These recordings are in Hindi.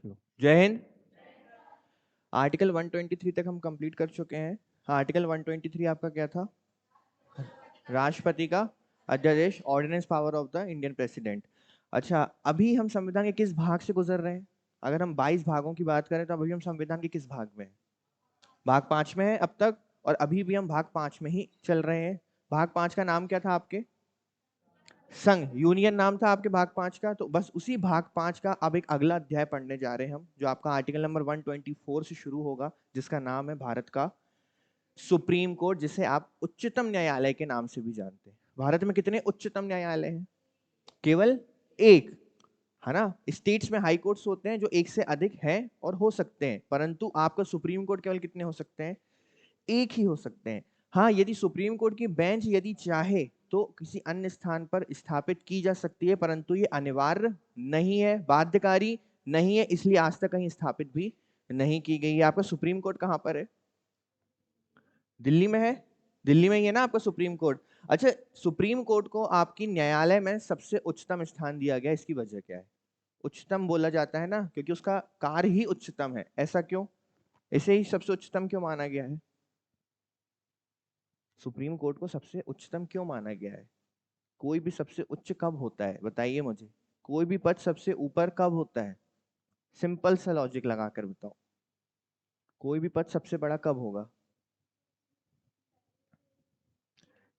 चलो, जय हिंद। आर्टिकल 123 तक हम कंप्लीट कर चुके हैं। आर्टिकल 123 आपका क्या था? राष्ट्रपति का अध्यादेश, ordinance power of the Indian president. अच्छा, अभी हम संविधान के किस भाग से गुजर रहे हैं? अगर हम 22 भागों की बात करें तो अभी हम संविधान के किस भाग में हैं? भाग 5 में है अब तक, और अभी भी हम भाग 5 में ही चल रहे हैं। भाग 5 का नाम क्या था आपके? संघ, यूनियन नाम था आपके भाग 5 का। तो बस उसी भाग 5 का अब एक अगला अध्याय पढ़ने जा रहे हैं हम, जो आपका आर्टिकल नंबर 124 से शुरू होगा, जिसका नाम है भारत का सुप्रीम कोर्ट, जिसे आप उच्चतम न्यायालय के नाम से भी जानते हैं। भारत में कितने उच्चतम न्यायालय हैं? केवल एक, है ना। स्टेट्स में हाई कोर्ट्स होते हैं जो एक से अधिक हैं और हो सकते हैं, परंतु आपका सुप्रीम कोर्ट केवल कितने हो सकते हैं? एक ही हो सकते हैं। हाँ, यदि सुप्रीम कोर्ट की बेंच यदि चाहे तो किसी अन्य स्थान पर स्थापित की जा सकती है, परंतु ये अनिवार्य नहीं है, बाध्यकारी नहीं है, इसलिए आज तक कहीं स्थापित भी नहीं की गई है। आपका सुप्रीम कोर्ट कहाँ पर है? दिल्ली में है। दिल्ली में ही है ना आपका सुप्रीम कोर्ट। अच्छा, सुप्रीम कोर्ट को आपकी न्यायालय में सबसे उच्चतम स्थान दिया गया, इसकी वजह क्या है? उच्चतम बोला जाता है ना क्योंकि उसका कार्य ही उच्चतम है। ऐसा क्यों? इसे ही सबसे उच्चतम क्यों माना गया है? सुप्रीम कोर्ट को सबसे उच्चतम क्यों माना गया है? कोई भी सबसे उच्च कब होता है, बताइए मुझे। कोई भी पद सबसे ऊपर कब होता है? सिंपल सा लॉजिक लगाकर बताओ, कोई भी पद सबसे बड़ा कब होगा?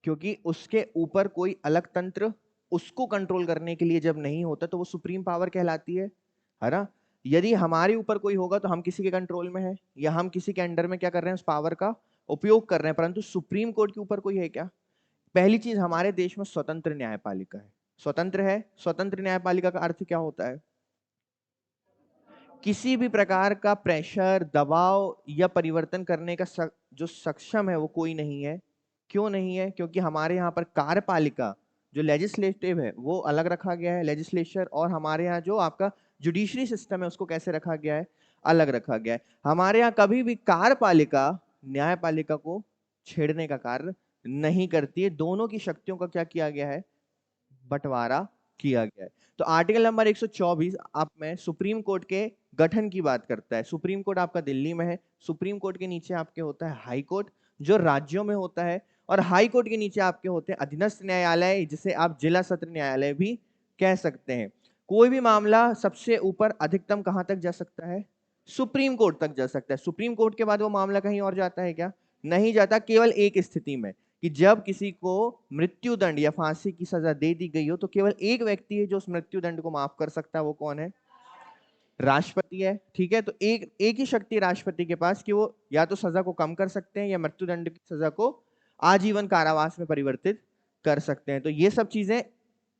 क्योंकि उसके ऊपर कोई अलग तंत्र उसको कंट्रोल करने के लिए जब नहीं होता तो वो सुप्रीम पावर कहलाती है ना। यदि हमारे ऊपर कोई होगा तो हम किसी के कंट्रोल में है या हम किसी के अंडर में क्या कर रहे हैं, उस पावर का उपयोग कर रहे हैं, परंतु सुप्रीम कोर्ट के ऊपर कोई है क्या? पहली चीज, हमारे देश में स्वतंत्र न्यायपालिका है। स्वतंत्र है। स्वतंत्र न्यायपालिका का अर्थ क्या होता है? किसी भी प्रकार का प्रेशर, दबाव या परिवर्तन करने का जो सक्षम है वो कोई नहीं है। क्यों नहीं है? क्योंकि हमारे यहाँ पर कार्यपालिका जो लेजिस्लेटिव है वो अलग रखा गया है, लेजिस्लेचर, और हमारे यहाँ जो आपका जुडिशरी सिस्टम है उसको कैसे रखा गया है? अलग रखा गया है। हमारे यहाँ कभी भी कार्यपालिका न्यायपालिका को छेड़ने का कार्य नहीं करती है। दोनों की शक्तियों का क्या किया गया है? बंटवारा किया गया है। तो आर्टिकल नंबर 124 आप में सुप्रीम कोर्ट के गठन की बात करता है। सुप्रीम कोर्ट आपका दिल्ली में है। सुप्रीम कोर्ट के नीचे आपके होता है हाई कोर्ट, जो राज्यों में होता है, और हाई कोर्ट के नीचे आपके होते हैं अधीनस्थ न्यायालय, जिसे आप जिला सत्र न्यायालय भी कह सकते हैं। कोई भी मामला सबसे ऊपर अधिकतम कहां तक जा सकता है? सुप्रीम कोर्ट तक जा सकता है। सुप्रीम कोर्ट के बाद वो मामला कहीं और जाता है क्या? नहीं जाता। केवल एक स्थिति में, कि जब किसी को मृत्यु दंड या फांसी की सजा दे दी गई हो तो केवल एक व्यक्ति है जो उस मृत्यु दंड को माफ कर सकता है। वो कौन है? राष्ट्रपति है। ठीक है, तो एक ही शक्ति राष्ट्रपति के पास कि वो या तो सजा को कम कर सकते हैं या मृत्यु दंड की सजा को आजीवन कारावास में परिवर्तित कर सकते हैं। तो ये सब चीजें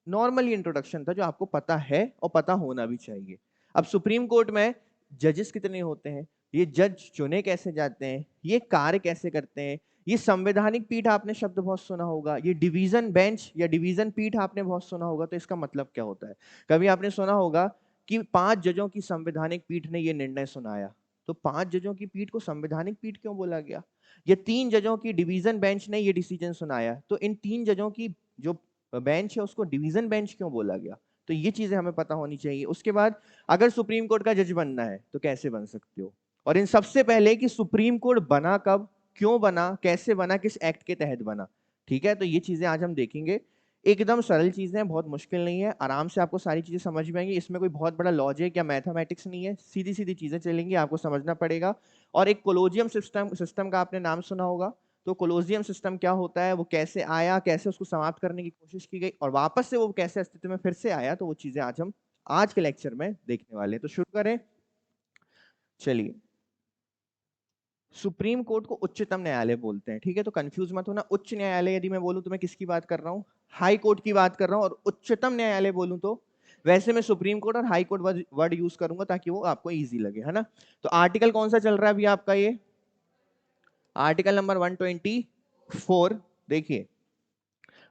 नॉर्मली इंट्रोडक्शन था जो आपको पता है और पता होना भी चाहिए। अब सुप्रीम कोर्ट में जजेस कितने होते हैं, ये जज चुने कैसे जाते हैं, ये कार्य कैसे करते हैं, ये संवैधानिक पीठ आपने शब्द बहुत सुना होगा, ये डिवीजन बेंच या डिवीजन पीठ आपने बहुत सुना होगा। तो इसका मतलब क्या होता है? कभी आपने सुना होगा कि 5 जजों की संवैधानिक पीठ ने ये निर्णय सुनाया। तो 5 जजों की पीठ को संवैधानिक पीठ क्यों बोला गया? ये 3 जजों की डिवीजन बेंच ने ये डिसीजन सुनाया, तो इन 3 जजों की जो बेंच है उसको डिवीजन बेंच क्यों बोला गया? तो ये चीजें हमें पता होनी चाहिए। उसके बाद, अगर सुप्रीम कोर्ट का जज बनना है तो कैसे बन सकते हो, और इन सबसे पहले कि सुप्रीम कोर्ट बना कब, क्यों बना, कैसे बना, किस एक्ट के तहत बना। ठीक है, तो ये चीजें आज हम देखेंगे। एकदम सरल चीजें हैं, बहुत मुश्किल नहीं है, आराम से आपको सारी चीजें समझ में आएंगी। इसमें कोई बहुत बड़ा लॉजिक या मैथमेटिक्स नहीं है, सीधी सीधी चीजें चलेंगी, आपको समझना पड़ेगा। और एक कोलोजियम सिस्टम सिस्टम का आपने नाम सुना होगा। तो कोलोजियम सिस्टम क्या होता है, वो कैसे आया, कैसे उसको समाप्त करने की कोशिश की गई, और वापस से वो कैसे अस्तित्व में फिर से आया, तो वो चीजें आज हम आज के लेक्चर में देखने वाले हैं। तो शुरू करें, चलिए। सुप्रीम कोर्ट को उच्चतम न्यायालय बोलते हैं। ठीक है, तो कंफ्यूज मत होना। उच्च न्यायालय यदि मैं बोलूं तो मैं किसकी बात कर रहा हूं? हाई कोर्ट की बात कर रहा हूं। और उच्चतम न्यायालय बोलूं तो वैसे मैं सुप्रीम कोर्ट और हाई कोर्ट वर्ड यूज करूंगा ताकि वो आपको इजी लगे, है ना। तो आर्टिकल कौन सा चल रहा है अभी आपका? ये आर्टिकल नंबर 124। देखिए,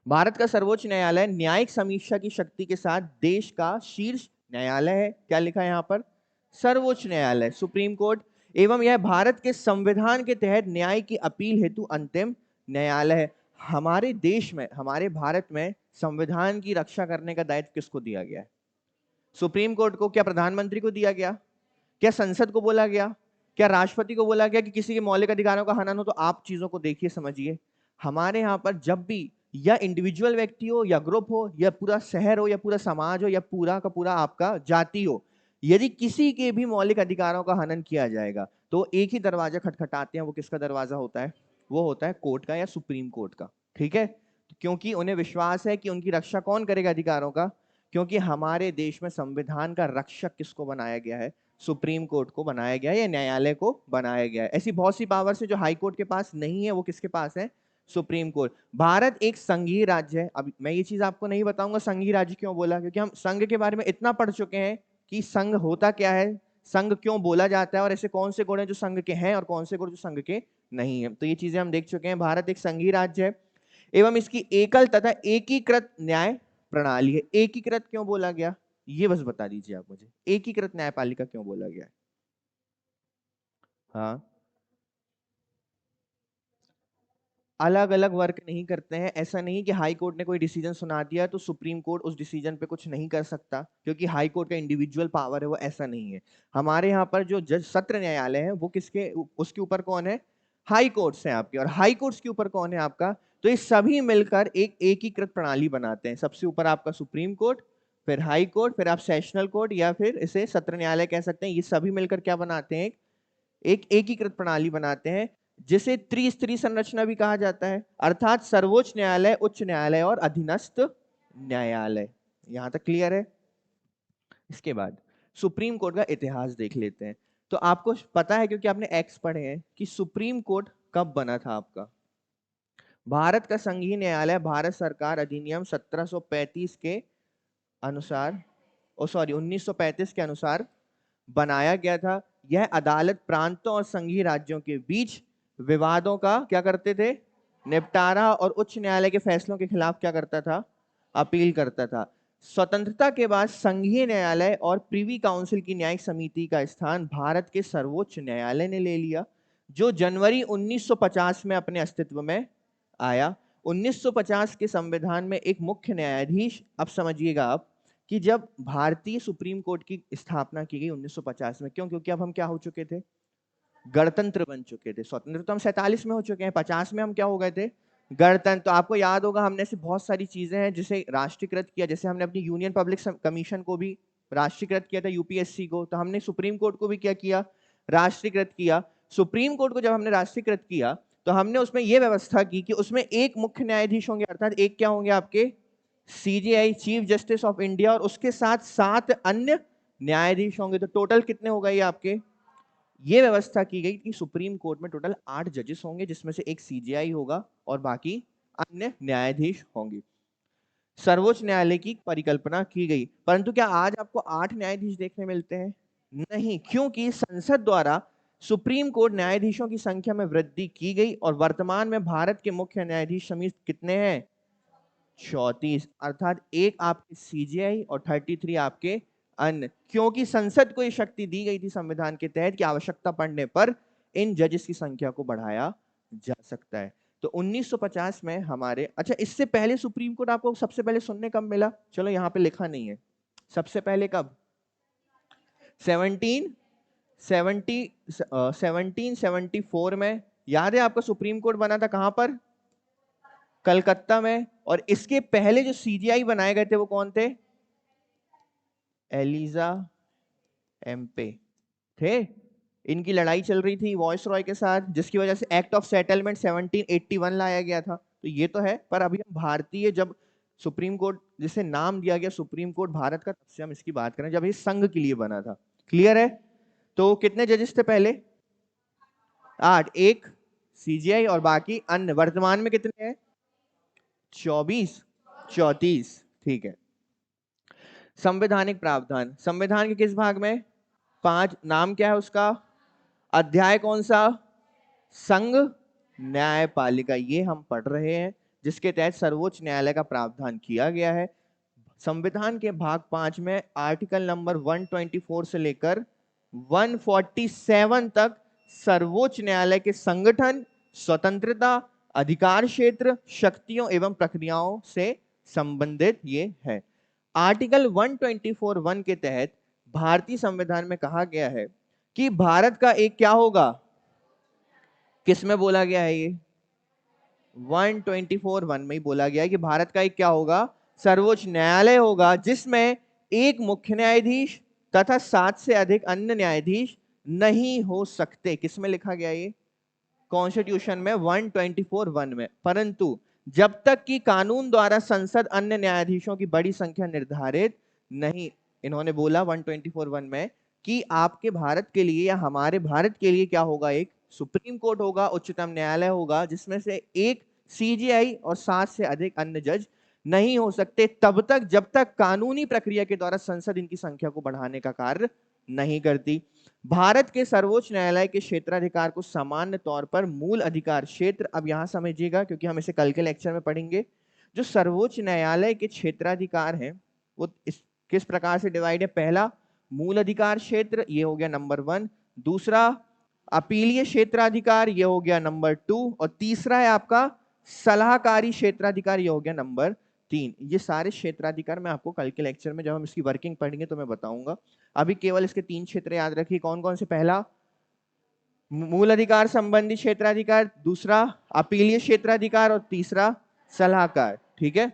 भारत का सर्वोच्च न्यायालय न्यायिक समीक्षा की शक्ति के साथ देश का शीर्ष न्यायालय है। क्या लिखा है यहां पर? सर्वोच्च न्यायालय, सुप्रीम कोर्ट। एवं यह भारत के संविधान के तहत न्याय की अपील हेतु अंतिम न्यायालय है। हमारे देश में, हमारे भारत में संविधान की रक्षा करने का दायित्व किसको दिया गया है? सुप्रीम कोर्ट को। क्या प्रधानमंत्री को दिया गया? क्या संसद को बोला गया, क्या राष्ट्रपति को बोला गया कि किसी के मौलिक अधिकारों का हनन हो? तो आप चीजों को देखिए, समझिए। हमारे यहाँ पर जब भी या इंडिविजुअल व्यक्ति हो या ग्रुप हो या पूरा शहर हो या पूरा समाज हो या पूरा का पूरा आपका जाति हो, यदि किसी के भी मौलिक अधिकारों का हनन किया जाएगा तो एक ही दरवाजा खटखटाते हैं। वो किसका दरवाजा होता है? वो होता है कोर्ट का या सुप्रीम कोर्ट का। ठीक है, क्योंकि उन्हें विश्वास है कि उनकी रक्षा कौन करेगा अधिकारों का? क्योंकि हमारे देश में संविधान का रक्षक किसको बनाया गया है? सुप्रीम कोर्ट को बनाया गया है या न्यायालय को बनाया गया है। ऐसी बहुत सी पावर्स है जो हाई कोर्ट के पास नहीं है, वो किसके पास है? Supreme court. भारत एक संघीय राज्य है। अब मैं ये चीज आपको नहीं बताऊंगा संघीय राज्य क्यों बोला, क्योंकि हम संघ के बारे में इतना पढ़ चुके हैं कि संघ होता क्या है, संघ क्यों बोला जाता है और ऐसे कौन से गुण हैं जो संघ के हैं और कौन से गुण जो संघ के नहीं है। तो ये चीजें हम देख चुके हैं। भारत एक संघीय राज्य है एवं इसकी एकल तथा एकीकृत न्याय प्रणाली है। एकीकृत क्यों बोला गया, ये बस बता दीजिए आप मुझे, एकीकृत न्यायपालिका क्यों बोला गया है? हाँ, अलग अलग वर्क नहीं करते हैं। ऐसा नहीं कि हाई कोर्ट ने कोई डिसीजन सुना दिया तो सुप्रीम कोर्ट उस डिसीजन पे कुछ नहीं कर सकता क्योंकि हाई कोर्ट का इंडिविजुअल पावर है वो, ऐसा नहीं है। हमारे यहाँ पर जो जज सत्र न्यायालय है वो किसके, उसके ऊपर कौन है? हाई कोर्ट्स हैं आपके। और हाई कोर्ट्स के ऊपर कौन है आपका? तो ये सभी मिलकर एक एकीकृत प्रणाली बनाते हैं। सबसे ऊपर आपका सुप्रीम कोर्ट, फिर हाई कोर्ट, फिर आप सेशनल कोर्ट या फिर इसे सत्र न्यायालय कह सकते हैं। ये सभी मिलकर क्या बनाते हैं? एक एकीकृत प्रणाली बनाते हैं जिसे त्रिस्तरीय संरचना भी कहा जाता है, अर्थात सर्वोच्च न्यायालय, उच्च न्यायालय और अधीनस्थ न्यायालय। यहां तक क्लियर है? इसके बाद सुप्रीम कोर्ट का इतिहास देख लेते हैं। तो आपको पता है क्योंकि आपने एक्ट पढ़े हैं कि सुप्रीम कोर्ट कब बना था आपका? भारत का संघीय न्यायालय भारत सरकार अधिनियम 1735 के अनुसार, ओ सॉरी 1935 के अनुसार बनाया गया था। यह अदालत प्रांतों और संघीय राज्यों के बीच विवादों का क्या करते थे? निपटारा, और उच्च न्यायालय के फैसलों के खिलाफ क्या करता था? अपील करता था। स्वतंत्रता के बाद संघीय न्यायालय और प्रीवी काउंसिल की न्यायिक समिति का स्थान भारत के सर्वोच्च न्यायालय ने ले लिया, जो जनवरी 1950 में अपने अस्तित्व में आया। 1950 के संविधान में एक मुख्य न्यायाधीश, अब समझिएगा आप, कि जब भारतीय सुप्रीम कोर्ट की स्थापना की गई 1950 में, क्यों? क्योंकि अब हम क्या हो चुके थे? गणतंत्र बन चुके थे। स्वतंत्र तो हम 47 में हो चुके हैं, 50 में हम क्या हो गए थे? गणतंत्र। तो आपको याद होगा हमने ऐसी बहुत सारी चीजें हैं जिसे राष्ट्रीयकृत किया। जैसे हमने अपनी यूनियन पब्लिक कमीशन को भी राष्ट्रीयकृत किया था, यूपीएससी को। तो हमने सुप्रीम कोर्ट को भी क्या किया? राष्ट्रीयकृत किया। सुप्रीम कोर्ट को जब हमने राष्ट्रीयकृत किया तो हमने उसमें यह व्यवस्था की कि उसमें एक मुख्य न्यायाधीश होंगे, अर्थात एक क्या होंगे आपके? CJI, chief justice of India, और उसके साथ 7 अन्य न्यायाधीश होंगे। तो टोटल कितने हो गए आपके? ये व्यवस्था की गई कि सुप्रीम कोर्ट में टोटल 8 जजेस होंगे, जिसमें से एक सीजेआई होगा और बाकी अन्य न्यायाधीश होंगे। सर्वोच्च न्यायालय की परिकल्पना की गई। परंतु क्या आज आपको 8 न्यायाधीश देखने मिलते हैं? नहीं, क्योंकि संसद द्वारा सुप्रीम कोर्ट न्यायाधीशों की संख्या में वृद्धि की गई और वर्तमान में भारत के मुख्य न्यायाधीश समिति कितने हैं? 34, अर्थात एक आपके सीजेआई और 33 आपके अन्य। क्योंकि संसद को यह शक्ति दी गई थी संविधान के तहत कि आवश्यकता पड़ने पर इन जजेस की संख्या को बढ़ाया जा सकता है। तो 1950 में हमारे, अच्छा इससे पहले सुप्रीम कोर्ट आपको सबसे पहले सुनने कब मिला? चलो यहां पे लिखा नहीं है, सबसे पहले कब? 1774 में। याद है आपका सुप्रीम कोर्ट बना था कहां पर? कलकत्ता में। और इसके पहले जो सीजीआई बनाए गए थे वो कौन थे? एलिजा एम्पे थे। इनकी लड़ाई चल रही थी वॉइस रॉय के साथ, जिसकी वजह से एक्ट ऑफ सेटलमेंट 1781 लाया गया था। तो ये तो है, पर अभी हम भारतीय जब सुप्रीम कोर्ट जिसे नाम दिया गया सुप्रीम कोर्ट भारत का, तब से हम इसकी बात करें जब ये संघ के लिए बना था। क्लियर है? तो कितने जजेस थे पहले? 8, एक सीजीआई और बाकी अन्य। वर्तमान में कितने हैं? 24, 34। ठीक है। संवैधानिक प्रावधान, संविधान के किस भाग में? 5। नाम क्या है उसका? अध्याय कौन सा? संघ न्यायपालिका, ये हम पढ़ रहे हैं, जिसके तहत सर्वोच्च न्यायालय का प्रावधान किया गया है। संविधान के भाग 5 में आर्टिकल नंबर 124 से लेकर 147 तक सर्वोच्च न्यायालय के संगठन, स्वतंत्रता, अधिकार क्षेत्र, शक्तियों एवं प्रक्रियाओं से संबंधित ये है। आर्टिकल 124(1) के तहत भारतीय संविधान में कहा गया है कि भारत का एक क्या होगा, किस में बोला गया है ये 124(1) में ही बोला गया है कि भारत का एक क्या होगा, सर्वोच्च न्यायालय होगा, जिसमें एक मुख्य न्यायाधीश तथा 7 से अधिक अन्य न्यायाधीश नहीं हो सकते। किसमें लिखा गया ये, कॉन्स्टिट्यूशन में 124(1) में। परंतु जब तक कि कानून द्वारा संसद अन्य न्यायाधीशों की बड़ी संख्या निर्धारित नहीं, इन्होंने बोला 124(1) में कि आपके भारत के लिए या हमारे भारत के लिए क्या होगा, एक सुप्रीम कोर्ट होगा, उच्चतम न्यायालय होगा, जिसमें से एक सीजीआई और 7 से अधिक अन्य जज नहीं हो सकते तब तक जब तक कानूनी प्रक्रिया के द्वारा संसद इनकी संख्या को बढ़ाने का कार्य नहीं करती। भारत के सर्वोच्च न्यायालय के क्षेत्राधिकार को सामान्य तौर पर मूल अधिकार क्षेत्र, अब यहां समझिएगा क्योंकि हम इसे कल के लेक्चर में पढ़ेंगे, जो सर्वोच्च न्यायालय के क्षेत्राधिकार हैं वो किस प्रकार से डिवाइड है। पहला मूल अधिकार क्षेत्र, ये हो गया नंबर 1। दूसरा अपीलीय क्षेत्राधिकार, ये हो गया नंबर 2। और तीसरा है आपका सलाहकारी क्षेत्राधिकार, ये हो गया नंबर 3। ये सारे क्षेत्राधिकार मैं आपको कल के लेक्चर में जब हम इसकी वर्किंग पढ़ेंगे तो मैं बताऊंगा। अभी केवल इसके 3 क्षेत्र याद रखिए। कौन कौन से, पहला मूल अधिकार संबंधी क्षेत्राधिकार, दूसरा अपीलीय क्षेत्राधिकार और तीसरा सलाहकार। ठीक है,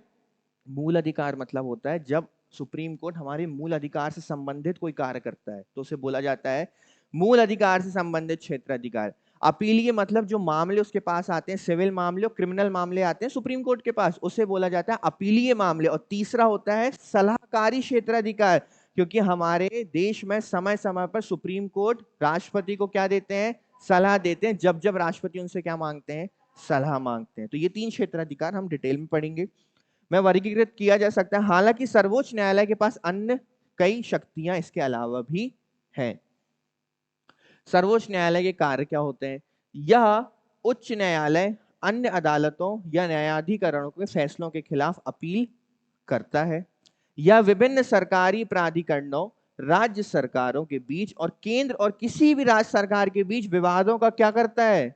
मूल अधिकार मतलब होता है जब सुप्रीम कोर्ट हमारे मूल अधिकार से संबंधित कोई कार्य करता है तो उसे बोला जाता है मूल अधिकार से संबंधित क्षेत्राधिकार। अपीलीय मतलब जो मामले उसके पास आते हैं, सिविल मामले और क्रिमिनल मामले आते हैं सुप्रीम कोर्ट के पास, उसे बोला जाता है अपीलीय मामले। और तीसरा होता है सलाहकारी क्षेत्राधिकार, क्योंकि हमारे देश में समय समय पर सुप्रीम कोर्ट राष्ट्रपति को क्या देते हैं, सलाह देते हैं, जब जब राष्ट्रपति उनसे क्या मांगते हैं, सलाह मांगते हैं। तो ये 3 क्षेत्राधिकार हम डिटेल में पढ़ेंगे। में वर्गीकृत किया जा सकता है। हालांकि सर्वोच्च न्यायालय के पास अन्य कई शक्तियां इसके अलावा भी हैं। सर्वोच्च न्यायालय के कार्य क्या होते हैं, यह उच्च न्यायालय अन्य अदालतों या न्यायाधिकरणों के फैसलों के खिलाफ अपील करता है। यह विभिन्न सरकारी प्राधिकरणों, राज्य सरकारों के बीच और केंद्र और किसी भी राज्य सरकार के बीच विवादों का क्या करता है।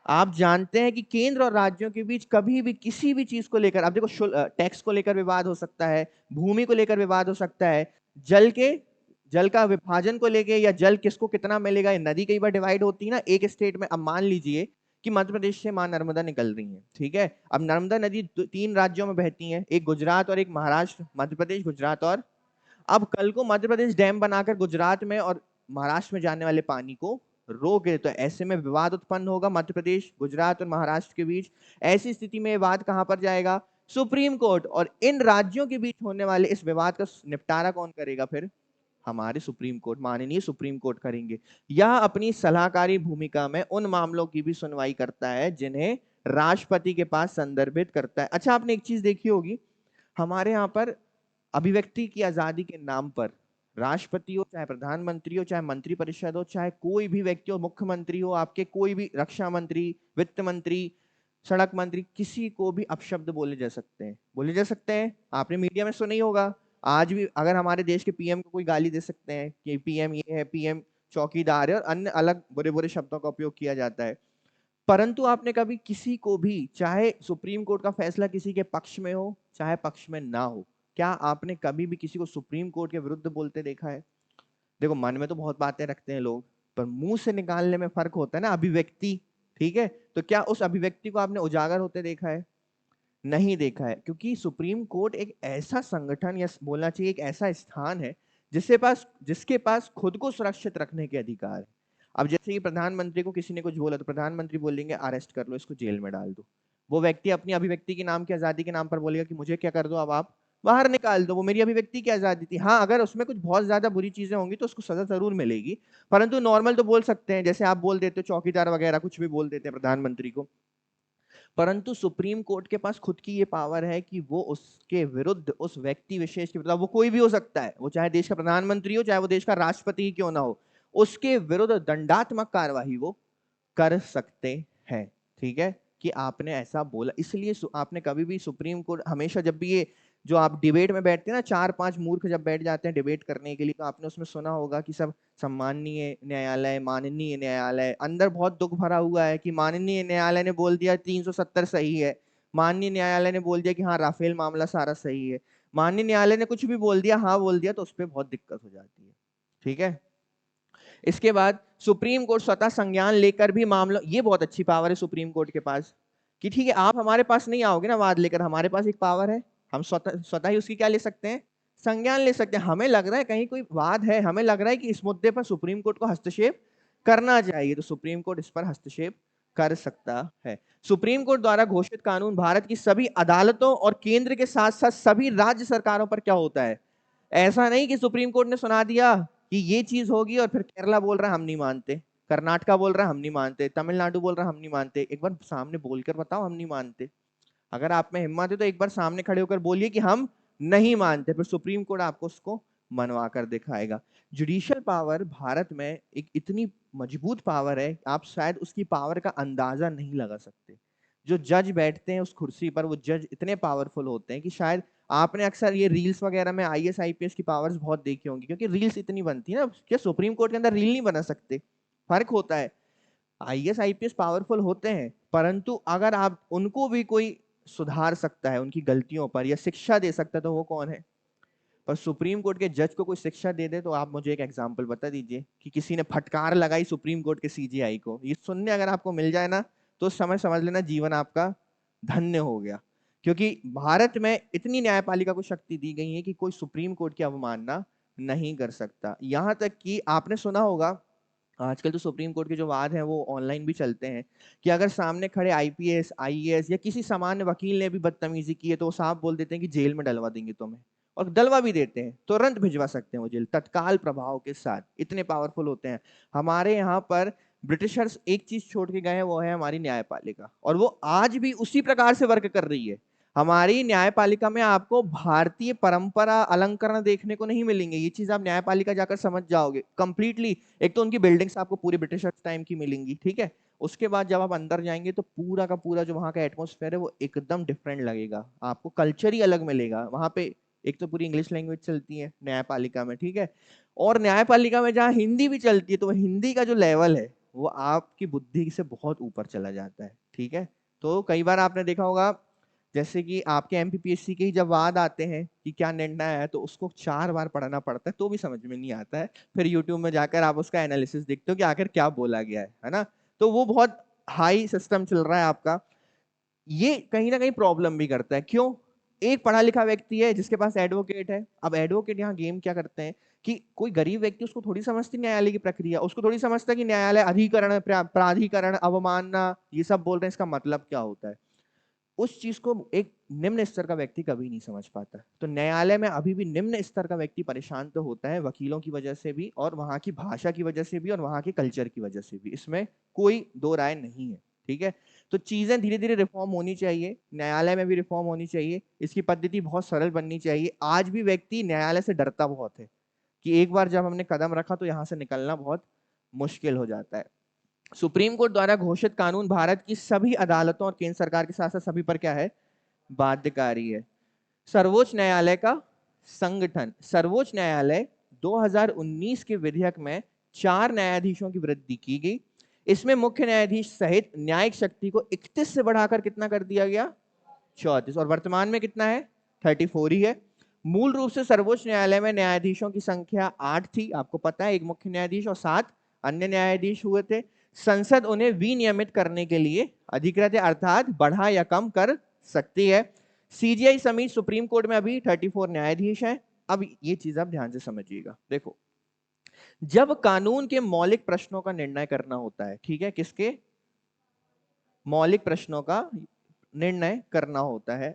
आप जानते हैं कि केंद्र और राज्यों के बीच कभी भी किसी भी चीज को लेकर, अब देखो टैक्स को लेकर विवाद हो सकता है, भूमि को लेकर विवाद हो सकता है, जल का विभाजन को लेकर, या जल किसको कितना मिलेगा, नदी कई बार डिवाइड होती है ना एक स्टेट में। अब मान लीजिए कि मध्य प्रदेश से मां नर्मदा निकल रही है, ठीक है। अब नर्मदा नदी 3 राज्यों में बहती है, एक गुजरात और एक महाराष्ट्र, मध्य प्रदेश गुजरात और, अब कल को मध्य प्रदेश डैम बनाकर गुजरात में और महाराष्ट्र में जाने वाले पानी को रोक दे, तो ऐसे में विवाद उत्पन्न होगा मध्य प्रदेश, गुजरात और महाराष्ट्र के बीच। ऐसी स्थिति में विवाद कहां पर जाएगा, सुप्रीम कोर्ट। और इन राज्यों के बीच होने वाले इस विवाद का निपटारा कौन करेगा, फिर हमारे सुप्रीम कोर्ट, माननीय सुप्रीम कोर्ट करेंगे। यह अपनी सलाहकारी भूमिका में उन मामलों की भी सुनवाई करता है जिन्हें राष्ट्रपति के पास संदर्भित करता है। अच्छा, आपने एक चीज देखी होगी, हमारे यहाँ पर अभिव्यक्ति की आजादी के नाम पर राष्ट्रपति हो, चाहे प्रधानमंत्री हो, चाहे मंत्री परिषद हो, चाहे कोई भी व्यक्ति हो, मुख्यमंत्री हो आपके, कोई भी रक्षा मंत्री, वित्त मंत्री, सड़क मंत्री, किसी को भी अपशब्द बोले जा सकते हैं, बोले जा सकते हैं। आपने मीडिया में सुना ही होगा, आज भी अगर हमारे देश के पीएम को कोई गाली दे सकते हैं कि पीएम ये है, पीएम चौकीदार है, और अन्य अलग बुरे बुरे शब्दों का उपयोग किया जाता है। परंतु आपने कभी किसी को भी, चाहे सुप्रीम कोर्ट का फैसला किसी के पक्ष में हो चाहे पक्ष में ना हो, क्या आपने कभी भी किसी को सुप्रीम कोर्ट के विरुद्ध बोलते देखा है। देखो, मन में तो बहुत बातें रखते हैं लोग, पर मुंह से निकालने में फर्क होता है ना, अभिव्यक्ति। ठीक है, तो क्या उस अभिव्यक्ति को आपने उजागर होते देखा है, नहीं देखा है। क्योंकि सुप्रीम कोर्ट एक ऐसा संगठन, या बोलना चाहिए एक ऐसा स्थान है जिसके पास खुद को सुरक्षित रखने के अधिकार है। अब जैसे कि प्रधानमंत्री को किसी ने कुछ बोला तो प्रधानमंत्री बोलेंगे अरेस्ट कर लो, इसको जेल में डाल दो। वो व्यक्ति अपनी अभिव्यक्ति के नाम की आजादी के नाम पर बोलेगा कि मुझे क्या कर दो, अब आप बाहर निकाल दो, वो मेरी अभिव्यक्ति की आजादी थी। हाँ, अगर उसमें कुछ बहुत ज्यादा बुरी चीजें होंगी तो उसको सजा जरूर मिलेगी, परंतु नॉर्मल तो बोल सकते हैं, जैसे आप बोल देते हो चौकीदार वगैरह, कुछ भी बोल देते हैं प्रधानमंत्री को। परंतु सुप्रीम कोर्ट के पास खुद की ये पावर है कि वो उसके विरुद्ध, उस व्यक्ति विशेष के विरुद्ध, वो कोई भी हो सकता है, वो चाहे देश का प्रधानमंत्री हो, चाहे वो देश का राष्ट्रपति ही क्यों ना हो, उसके विरुद्ध दंडात्मक कार्यवाही वो कर सकते हैं। ठीक है, कि आपने ऐसा बोला, इसलिए आपने कभी भी सुप्रीम कोर्ट, हमेशा जब भी ये जो आप डिबेट में बैठते हैं ना, 4-5 मूर्ख जब बैठ जाते हैं डिबेट करने के लिए, तो आपने उसमें सुना होगा कि सब सम्माननीय न्यायालय, माननीय न्यायालय, अंदर बहुत दुख भरा हुआ है कि माननीय न्यायालय ने बोल दिया 370 सही है, माननीय न्यायालय ने बोल दिया कि हाँ राफेल मामला सारा सही है, माननीय न्यायालय ने कुछ भी बोल दिया, हाँ बोल दिया, तो उस पर बहुत दिक्कत हो जाती है। ठीक है, इसके बाद सुप्रीम कोर्ट स्वतः संज्ञान लेकर भी मामलों, ये बहुत अच्छी पावर है सुप्रीम कोर्ट के पास कि ठीक है आप हमारे पास नहीं आओगे ना वाद लेकर, हमारे पास एक पावर है, हम स्वतः स्वतः ही उसकी क्या ले सकते हैं, संज्ञान ले सकते हैं। हमें लग रहा है कहीं कोई वाद है, हमें लग रहा है कि इस मुद्दे पर सुप्रीम कोर्ट को हस्तक्षेप करना चाहिए, तो सुप्रीम कोर्ट इस पर हस्तक्षेप कर सकता है। सुप्रीम कोर्ट द्वारा घोषित कानून भारत की सभी अदालतों और केंद्र के साथ साथ सभी राज्य सरकारों पर क्या होता है, ऐसा नहीं कि सुप्रीम कोर्ट ने सुना दिया कि ये चीज होगी और फिर केरला बोल रहा है हम नहीं मानते, कर्नाटका बोल रहा है हम नहीं मानते, तमिलनाडु बोल रहा है हम नहीं मानते। एक बार सामने बोलकर बताओ हम नहीं मानते। अगर आप में हिम्मत है तो एक बार सामने खड़े होकर बोलिए कि हम नहीं मानते, फिर सुप्रीम कोर्ट आपको उसको मनवा कर दिखाएगा। जुडिशियल पावर भारत में एक इतनी मजबूत पावर है, आप शायद उसकी पावर का अंदाजा नहीं लगा सकते। जो जज बैठते हैं उस कुर्सी पर, वो जज इतने पावरफुल होते हैं कि शायद आपने अक्सर ये रील्स वगैरह में आईएएस आईपीएस की पावर्स बहुत देखी होंगी, क्योंकि रील्स इतनी बनती है ना, क्या सुप्रीम कोर्ट के अंदर रील नहीं बना सकते? फर्क होता है। आईएएस आईपीएस पावरफुल होते हैं, परंतु अगर आप उनको भी कोई सुधार सकता है उनकी गलतियों पर या शिक्षा दे सकता है तो वो कौन है? पर सुप्रीम कोर्ट के जज को कोई शिक्षा दे दे तो आप मुझे एक एग्जांपल बता दीजिए कि किसी ने फटकार लगाई सुप्रीम कोर्ट के सीजीआई को, ये सुनने अगर आपको मिल जाए ना तो उस समय समझ लेना जीवन आपका धन्य हो गया। क्योंकि भारत में इतनी न्यायपालिका को शक्ति दी गई है कि कोई सुप्रीम कोर्ट की अवमानना नहीं कर सकता। यहां तक कि आपने सुना होगा आजकल तो सुप्रीम कोर्ट के जो वाद हैं वो ऑनलाइन भी चलते हैं कि अगर सामने खड़े आईपीएस आईएएस या किसी सामान्य वकील ने भी बदतमीजी की है तो वो साफ बोल देते हैं कि जेल में डलवा देंगे तुम्हें, और डलवा भी देते हैं, तुरंत भिजवा सकते हैं वो जेल तत्काल प्रभाव के साथ, इतने पावरफुल होते हैं। हमारे यहाँ पर ब्रिटिशर्स एक चीज छोड़ के गए हैं, वो है हमारी न्यायपालिका, और वो आज भी उसी प्रकार से वर्क कर रही है। हमारी न्यायपालिका में आपको भारतीय परंपरा अलंकरण देखने को नहीं मिलेंगे, ये चीज आप न्यायपालिका जाकर समझ जाओगे कंप्लीटली। एक तो उनकी बिल्डिंग्स आपको पूरे ब्रिटिशर्स टाइम की मिलेंगी, ठीक है, उसके बाद जब आप अंदर जाएंगे तो पूरा का पूरा जो वहाँ का एटमोस्फेयर है वो एकदम डिफरेंट लगेगा आपको, कल्चर ही अलग मिलेगा वहाँ पे। एक तो पूरी इंग्लिश लैंग्वेज चलती है न्यायपालिका में, ठीक है, और न्यायपालिका में जहाँ हिंदी भी चलती है तो हिंदी का जो लेवल है वो आपकी बुद्धि से बहुत ऊपर चला जाता है, ठीक है। तो कई बार आपने देखा होगा जैसे कि आपके एमपीपीएससी के ही जब वाद आते हैं कि क्या निर्णय है तो उसको 4 बार पढ़ना पड़ता है तो भी समझ में नहीं आता है, फिर यूट्यूब में जाकर आप उसका एनालिसिस देखते हो कि आखिर क्या बोला गया है ना। तो वो बहुत हाई सिस्टम चल रहा है आपका, ये कहीं ना कहीं प्रॉब्लम भी करता है। क्यों? एक पढ़ा लिखा व्यक्ति है जिसके पास एडवोकेट है, अब एडवोकेट यहाँ गेम क्या करते हैं कि कोई गरीब व्यक्ति उसको थोड़ी समझती न्यायालय की प्रक्रिया, उसको थोड़ी समझता कि न्यायालय अधिकरण प्राधिकरण अवमानना ये सब बोल रहे हैं, इसका मतलब क्या होता है। उस चीज को एक निम्न स्तर का व्यक्ति कभी नहीं समझ पाता। तो न्यायालय में अभी भी निम्न स्तर का व्यक्ति परेशान तो होता है, वकीलों की वजह से भी और वहां की भाषा की वजह से भी और वहां के कल्चर की वजह से भी, इसमें कोई दो राय नहीं है, ठीक है। तो चीजें धीरे धीरे रिफॉर्म होनी चाहिए, न्यायालय में भी रिफॉर्म होनी चाहिए, इसकी पद्धति बहुत सरल बननी चाहिए। आज भी व्यक्ति न्यायालय से डरता बहुत है कि एक बार जब हमने कदम रखा तो यहाँ से निकलना बहुत मुश्किल हो जाता है। सुप्रीम कोर्ट द्वारा घोषित कानून भारत की सभी अदालतों और केंद्र सरकार के साथ साथ सभी पर क्या है, बाध्यकारी है। सर्वोच्च न्यायालय का संगठन, सर्वोच्च न्यायालय 2019 के विधेयक में 4 न्यायाधीशों की वृद्धि की गई। इसमें मुख्य न्यायाधीश सहित न्यायिक शक्ति को 31 से बढ़ाकर कितना कर दिया गया, 34, और वर्तमान में कितना है, 34 ही है। मूल रूप से सर्वोच्च न्यायालय में न्यायाधीशों की संख्या 8 थी, आपको पता है, एक मुख्य न्यायाधीश और 7 अन्य न्यायाधीश हुए थे। संसद उन्हें विनियमित करने के लिए अधिकृत है, अर्थात बढ़ा या कम कर सकती है। सीजीआई समेत सुप्रीम कोर्ट में अभी 34 न्यायाधीश हैं। अब ये चीज आप ध्यान से समझिएगा, देखो जब कानून के मौलिक प्रश्नों का निर्णय करना होता है, ठीक है, किसके मौलिक प्रश्नों का निर्णय करना होता है,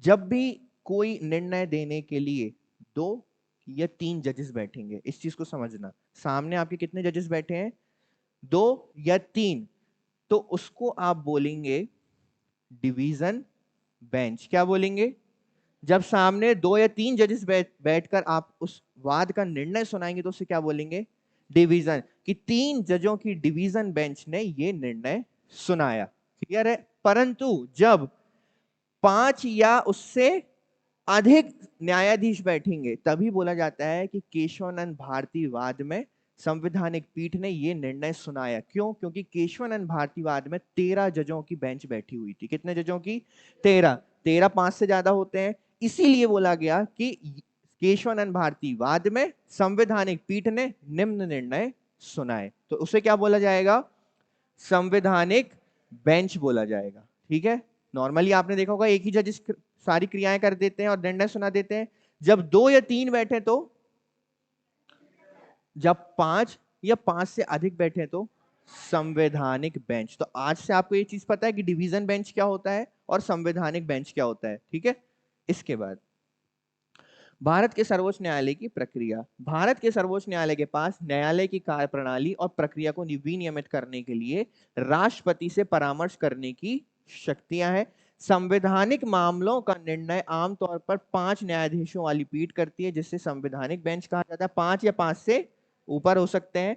जब भी कोई निर्णय देने के लिए 2 या 3 जजेस बैठेंगे, इस चीज को समझना, सामने आपके कितने जजेस बैठे हैं, 2 या 3, तो उसको आप बोलेंगे डिवीजन बेंच। क्या बोलेंगे? जब सामने 2 या 3 जजेस बैठकर आप उस वाद का निर्णय सुनाएंगे तो उसे क्या बोलेंगे, डिवीजन, कि 3 जजों की डिवीजन बेंच ने ये निर्णय सुनाया, क्लियर है। परंतु जब 5 या उससे अधिक न्यायाधीश बैठेंगे तभी बोला जाता है कि केशवानंद भारती वाद में संवैधानिक पीठ ने यह निर्णय सुनाया। क्यों? क्योंकि केशवानंद भारती वाद में 13 जजों की बेंच बैठी हुई थी। कितने जजों की? 13। 13 5 से ज्यादा होते हैं, इसीलिए बोला गया कि केशवानंद भारती वाद में संवैधानिक पीठ ने निम्न निर्णय सुनाए, तो उसे क्या बोला जाएगा? संवैधानिक बेंच बोला जाएगा। ठीक है, नॉर्मली आपने देखा होगा एक ही जज सारी क्रियाएं कर देते हैं और निर्णय सुना देते हैं। जब 2 या 3 बैठे तो, जब 5 या 5 से अधिक बैठे तो संवैधानिक बेंच। तो आज से आपको ये चीज पता है कि डिवीजन बेंच क्या होता है और संवैधानिक बेंच क्या होता है। ठीक है, इसके बाद भारत के सर्वोच्च न्यायालय की प्रक्रिया। भारत के सर्वोच्च न्यायालय के पास न्यायालय की कार्यप्रणाली और प्रक्रिया को विनियमित करने के लिए राष्ट्रपति से परामर्श करने की शक्तियां हैं। संवैधानिक मामलों का निर्णय आमतौर पर 5 न्यायाधीशों वाली पीठ करती है, जिससे संवैधानिक बेंच कहा जाता है। 5 या 5 से ऊपर हो सकते हैं,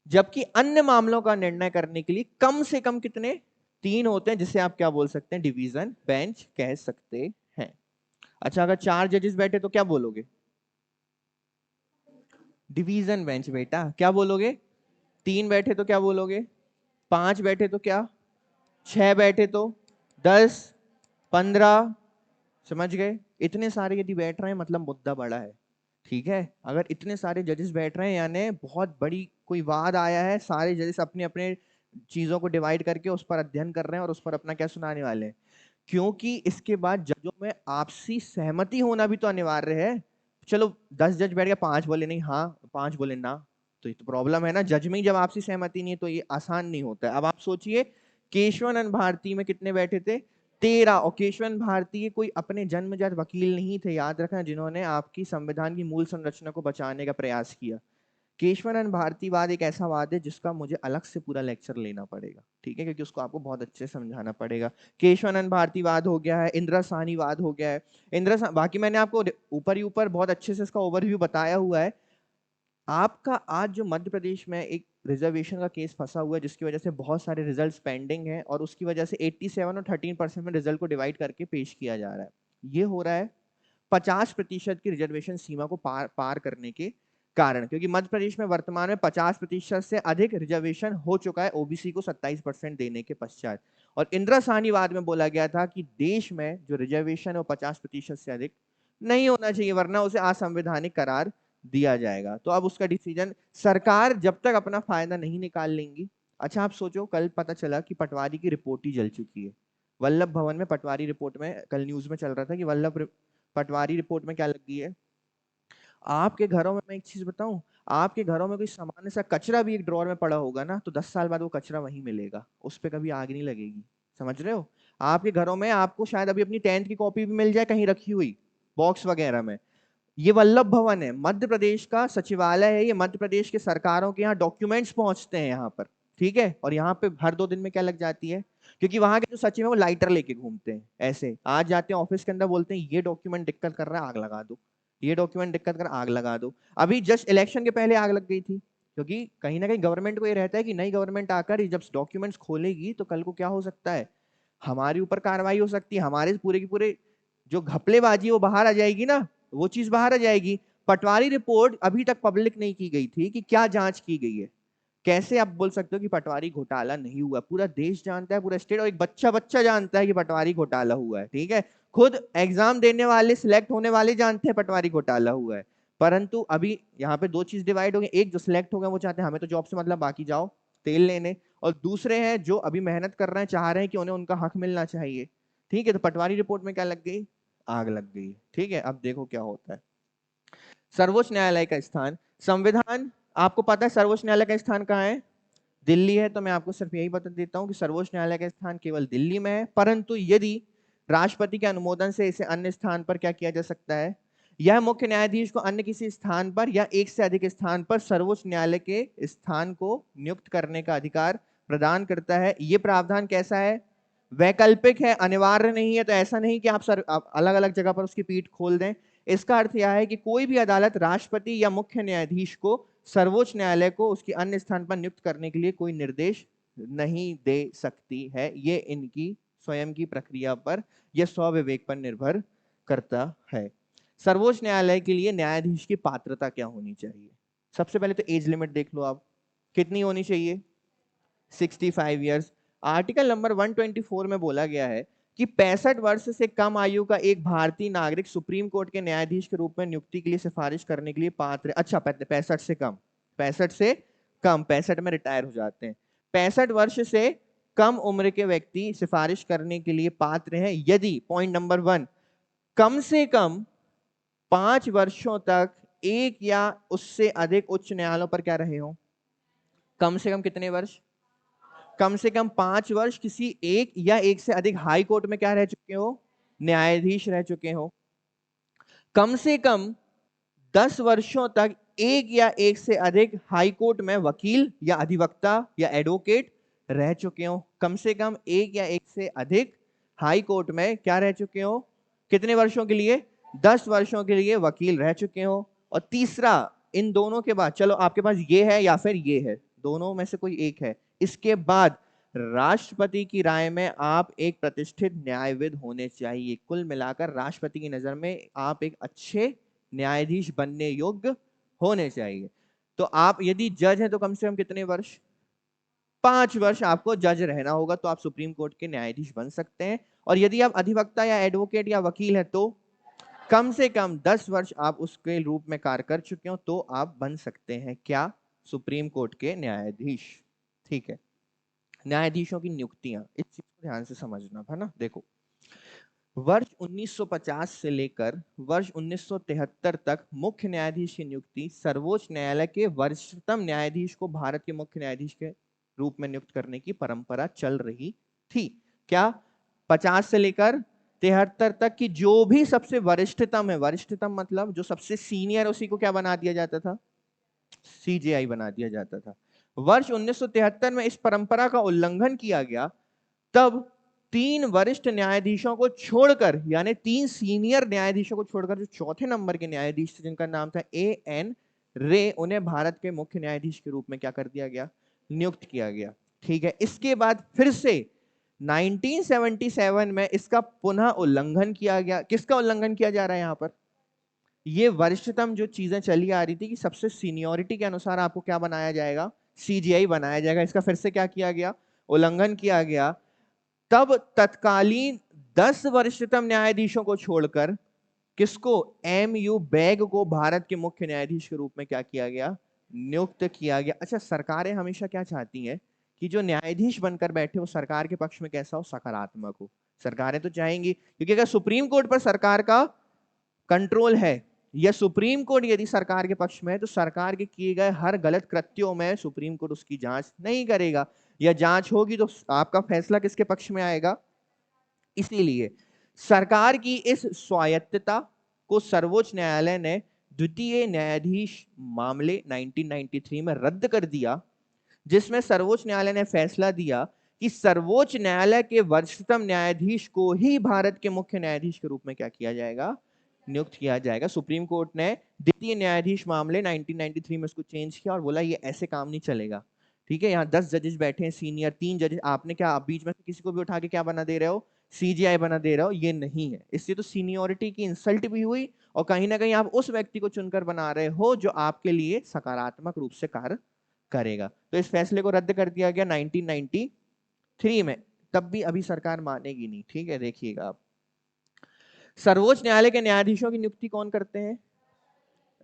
जबकि अन्य मामलों का निर्णय करने के लिए कम से कम कितने? 3 होते हैं, जिसे आप क्या बोल सकते हैं? डिवीजन बेंच कह सकते हैं। अच्छा, अगर 4 जजेस बैठे तो क्या बोलोगे? डिवीजन बेंच बेटा। क्या बोलोगे? 3 बैठे तो क्या बोलोगे? 5 बैठे तो क्या? 6 बैठे तो 10, 15। समझ गए? इतने सारे यदि बैठ रहे हैं मतलब मुद्दा बड़ा है। ठीक है, अगर इतने सारे जजेस बैठ रहे हैं यानी बहुत बड़ी कोई वाद आया है, सारे जजेस अपने अपने चीजों को डिवाइड करके उस पर अध्ययन कर रहे हैं और उस पर अपना क्या सुनाने वाले हैं। क्योंकि इसके बाद जजों में आपसी सहमति होना भी तो अनिवार्य है। चलो 10 जज बैठ गए, 5 बोले नहीं हाँ, 5 बोले ना, तो ये तो प्रॉब्लम है ना। जज में जब आपसी सहमति नहीं है तो ये आसान नहीं होता है। अब आप सोचिए, केशवानंद भारती में कितने बैठे थे? 13। और केशवानंद भारती कोई अपने जन्मजात वकील नहीं थे, याद रखना, जिन्होंने आपकी संविधान की मूल संरचना को बचाने का प्रयास किया। केशवानंद भारतीवाद एक ऐसा वाद है जिसका मुझे अलग से पूरा लेक्चर लेना पड़ेगा। ठीक है, क्योंकि उसको आपको बहुत अच्छे से समझाना पड़ेगा। केशवानंद भारतीवाद हो गया है, इंदिरा साहनीवाद हो गया है, बाकी मैंने आपको ऊपर ही ऊपर बहुत अच्छे से इसका ओवरव्यू बताया हुआ है। आपका आज जो मध्य प्रदेश में एक रिजर्वेशन का केस फंसा हुआ है, जिसकी वजह से बहुत सारे रिजल्ट्स पेंडिंग हैं और उसकी वजह से 87 और 13% में रिजल्ट को डिवाइड करके पेश किया जा रहा है। ये हो रहा है 50% की रिजर्वेशन सीमा को पार करने के कारण, क्योंकि मध्य प्रदेश में वर्तमान में 50% से अधिक रिजर्वेशन हो चुका है ओबीसी को 27% देने के पश्चात। और इंदिरा साहनीवाद में बोला गया था कि देश में जो रिजर्वेशन है वो 50% से अधिक नहीं होना चाहिए, वरना उसे असंवैधानिक करार दिया जाएगा। तो अब उसका डिसीजन सरकार जब तक अपना फायदा नहीं निकाल लेंगी। अच्छा, आप सोचो, कल पता चला कि पटवारी की रिपोर्ट ही जल चुकी है। वल्लभ भवन में पटवारी रिपोर्ट में कल न्यूज में चल रहा था कि पटवारी रिपोर्ट में क्या लग गई है। आपके घरों में मैं एक चीज बताऊं, आपके घरों में कोई सामान्य सा कचरा भी एक ड्रॉर में पड़ा होगा ना, तो 10 साल बाद वो कचरा वहीं मिलेगा, उस पर कभी आग नहीं लगेगी। समझ रहे हो? आपके घरों में आपको शायद अभी अपनी 10th की कॉपी भी मिल जाए कहीं रखी हुई बॉक्स वगैरह में। ये वल्लभ भवन है, मध्य प्रदेश का सचिवालय है, ये मध्य प्रदेश के सरकारों के यहाँ डॉक्यूमेंट्स पहुंचते हैं यहाँ पर। ठीक है, और यहाँ पे हर 2 दिन में क्या लग जाती है, क्योंकि वहां के जो सचिव है वो लाइटर लेके घूमते हैं, ऐसे आज जाते हैं ऑफिस के अंदर, बोलते हैं ये डॉक्यूमेंट दिक्कत कर रहा है, आग लगा दो, ये डॉक्यूमेंट दिक्कत कर, आग लगा दो। अभी जस्ट इलेक्शन के पहले आग लग गई थी, क्योंकि कहीं ना कहीं गवर्नमेंट को ये रहता है कि नई गवर्नमेंट आकर जब डॉक्यूमेंट्स खोलेगी तो कल को क्या हो सकता है, हमारे ऊपर कार्रवाई हो सकती है, हमारे पूरे की पूरे जो घपलेबाजी है वो बाहर आ जाएगी ना, वो चीज बाहर आ जाएगी। पटवारी रिपोर्ट अभी तक पब्लिक नहीं की गई थी कि क्या जांच की गई है। कैसे आप बोल सकते हो कि पटवारी घोटाला नहीं हुआ? पूरा देश जानता है, पूरा स्टेट और एक बच्चा बच्चा जानता है कि पटवारी घोटाला हुआ है। ठीक है, खुद एग्जाम देने वाले, सिलेक्ट होने वाले जानते हैं पटवारी घोटाला हुआ है। परंतु अभी यहाँ पे 2 चीज डिवाइड हो गई, एक जो सिलेक्ट हो गए वो चाहते हैं हमें तो जॉब से मतलब, बाकी जाओ तेल लेने, और दूसरे हैं जो अभी मेहनत कर रहे हैं, चाह रहे हैं कि उन्हें उनका हक मिलना चाहिए। ठीक है, तो पटवारी रिपोर्ट में क्या लग गई, आग लग गई। ठीक है, अब देखो क्या होता है। सर्वोच्च न्यायालय का स्थान, संविधान, आपको पता है सर्वोच्च न्यायालय का स्थान कहाँ है? दिल्ली है। तो मैं आपको सिर्फ यही बता देता हूं कि सर्वोच्च न्यायालय का स्थान केवल दिल्ली में है, परंतु यदि राष्ट्रपति के अनुमोदन से इसे अन्य स्थान पर क्या किया जा सकता है, यह मुख्य न्यायाधीश को अन्य किसी स्थान पर या एक से अधिक स्थान पर सर्वोच्च न्यायालय के स्थान को नियुक्त करने का अधिकार प्रदान करता है। यह प्रावधान कैसा है? वैकल्पिक है, अनिवार्य नहीं है। तो ऐसा नहीं कि आप अलग अलग जगह पर उसकी पीठ खोल दें। इसका अर्थ यह है कि कोई भी अदालत राष्ट्रपति या मुख्य न्यायाधीश को सर्वोच्च न्यायालय को उसकी अन्य स्थान पर नियुक्त करने के लिए कोई निर्देश नहीं दे सकती है। ये इनकी स्वयं की प्रक्रिया पर या स्वविवेक पर निर्भर करता है। सर्वोच्च न्यायालय के लिए न्यायाधीश की पात्रता क्या होनी चाहिए? सबसे पहले तो एज लिमिट देख लो आप, कितनी होनी चाहिए? 65 ईयर्स। आर्टिकल नंबर 124 में बोला गया है कि 65 वर्ष से कम आयु का एक भारतीय नागरिक सुप्रीम कोर्ट के न्यायाधीश के रूप में नियुक्ति के लिए सिफारिश करने के लिए पात्र है। अच्छा, 65 से कम, 65 से कम 65 में रिटायर हो जाते हैं। 65 वर्ष से कम उम्र के व्यक्ति सिफारिश करने के लिए पात्र हैं यदि, पॉइंट नंबर 1, कम से कम 5 वर्षों तक एक या उससे अधिक उच्च न्यायालयों पर क्या रहे हो। कम से कम कितने वर्ष? कम से कम 5 वर्ष किसी एक या एक से अधिक हाई कोर्ट में क्या रह चुके हो, न्यायाधीश रह चुके हो। कम से कम 10 वर्षों तक एक या एक से अधिक हाई कोर्ट में वकील या अधिवक्ता या एडवोकेट रह चुके हो। कम से कम एक या एक से अधिक हाई कोर्ट में क्या रह चुके हो, कितने वर्षों के लिए? 10 वर्षों के लिए वकील रह चुके हो। और तीसरा, इन दोनों के बाद, चलो आपके पास ये है या फिर ये है, दोनों में से कोई एक है, इसके बाद राष्ट्रपति की राय में आप एक प्रतिष्ठित न्यायविद होने चाहिए। कुल मिलाकर राष्ट्रपति की नजर में आप एक अच्छे न्यायाधीश बनने योग्य होने चाहिए। तो आप यदि जज हैं तो कम से कम कितने वर्ष? 5 वर्ष आपको जज रहना होगा, तो आप सुप्रीम कोर्ट के न्यायाधीश बन सकते हैं। और यदि आप अधिवक्ता या एडवोकेट या वकील हैं तो कम से कम 10 वर्ष आप उसके रूप में कार्य कर चुके हो, तो आप बन सकते हैं क्या? सुप्रीम कोर्ट के न्यायाधीश। ठीक है, न्यायाधीशों की नियुक्तियां, इस चीज को ध्यान से समझना है ना। देखो, वर्ष 1950 से लेकर वर्ष 1973 तक मुख्य न्यायाधीश की नियुक्ति सर्वोच्च न्यायालय के वरिष्ठतम न्यायाधीश को भारत के मुख्य न्यायाधीश के रूप में नियुक्त करने की परंपरा चल रही थी। क्या? 50 से लेकर 73 तक की जो भी सबसे वरिष्ठतम है, वरिष्ठतम मतलब जो सबसे सीनियर, उसी को क्या बना दिया जाता था? सीजेआई बना दिया जाता था। वर्ष 1973 में इस परंपरा का उल्लंघन किया गया, तब 3 वरिष्ठ न्यायाधीशों को छोड़कर, यानी 3 सीनियर न्यायाधीशों को छोड़कर जो चौथे नंबर के न्यायाधीश थे जिनका नाम था एएन रे, उन्हें भारत के मुख्य न्यायाधीश के रूप में क्या कर दिया गया? नियुक्त किया गया। ठीक है, इसके बाद फिर से 1977 में इसका पुनः उल्लंघन किया गया। किसका उल्लंघन किया जा रहा है यहां पर? ये वरिष्ठतम जो चीजें चली आ रही थी कि सबसे सीनियोरिटी के अनुसार आपको क्या बनाया जाएगा? सीजीआई बनाया जाएगा। इसका फिर से क्या किया गया? उल्लंघन किया गया। तब तत्कालीन 10 वरिष्ठतम न्यायाधीशों को छोड़कर किसको? एमयू बैग को भारत के मुख्य न्यायाधीश के रूप में क्या किया गया? नियुक्त किया गया। अच्छा, सरकारें हमेशा क्या चाहती हैं कि जो न्यायाधीश बनकर बैठे वो सरकार के पक्ष में कैसा हो? सकारात्मक हो। सरकारें तो चाहेंगी, क्योंकि अगर सुप्रीम कोर्ट पर सरकार का कंट्रोल है या सुप्रीम कोर्ट यदि सरकार के पक्ष में है, तो सरकार के किए गए हर गलत कृत्यों में सुप्रीम कोर्ट उसकी जांच नहीं करेगा, या जांच होगी तो आपका फैसला किसके पक्ष में आएगा? इसीलिए सरकार की इस स्वायत्तता को सर्वोच्च न्यायालय ने द्वितीय न्यायाधीश मामले 1993 में रद्द कर दिया, जिसमें सर्वोच्च न्यायालय ने फैसला दिया कि सर्वोच्च न्यायालय के वरिष्ठतम न्यायाधीश को ही भारत के मुख्य न्यायाधीश के रूप में क्या किया जाएगा? नियुक्त किया जाएगा। सुप्रीम कोर्ट ने द्वितीय न्यायाधीश मामले 1993 में उसको चेंज किया और बोला ये ऐसे काम नहीं चलेगा। ठीक है, यहाँ 10 जजेस बैठे हैं सीनियर, 3 जजेस, आपने क्या बीच में से किसी को भी उठा के क्या बना दे रहे हो? सीजीआई बना दे रहे हो। ये नहीं है। इससे तो सीनियोरिटी की इंसल्ट भी हुई और कहीं ना कहीं आप उस व्यक्ति को चुनकर बना रहे हो जो आपके लिए सकारात्मक रूप से कार्य करेगा। तो इस फैसले को रद्द कर दिया गया 1993 में। तब भी अभी सरकार मानेगी नहीं। ठीक है, देखिएगा आप, सर्वोच्च न्यायालय के न्यायाधीशों की नियुक्ति कौन करते हैं?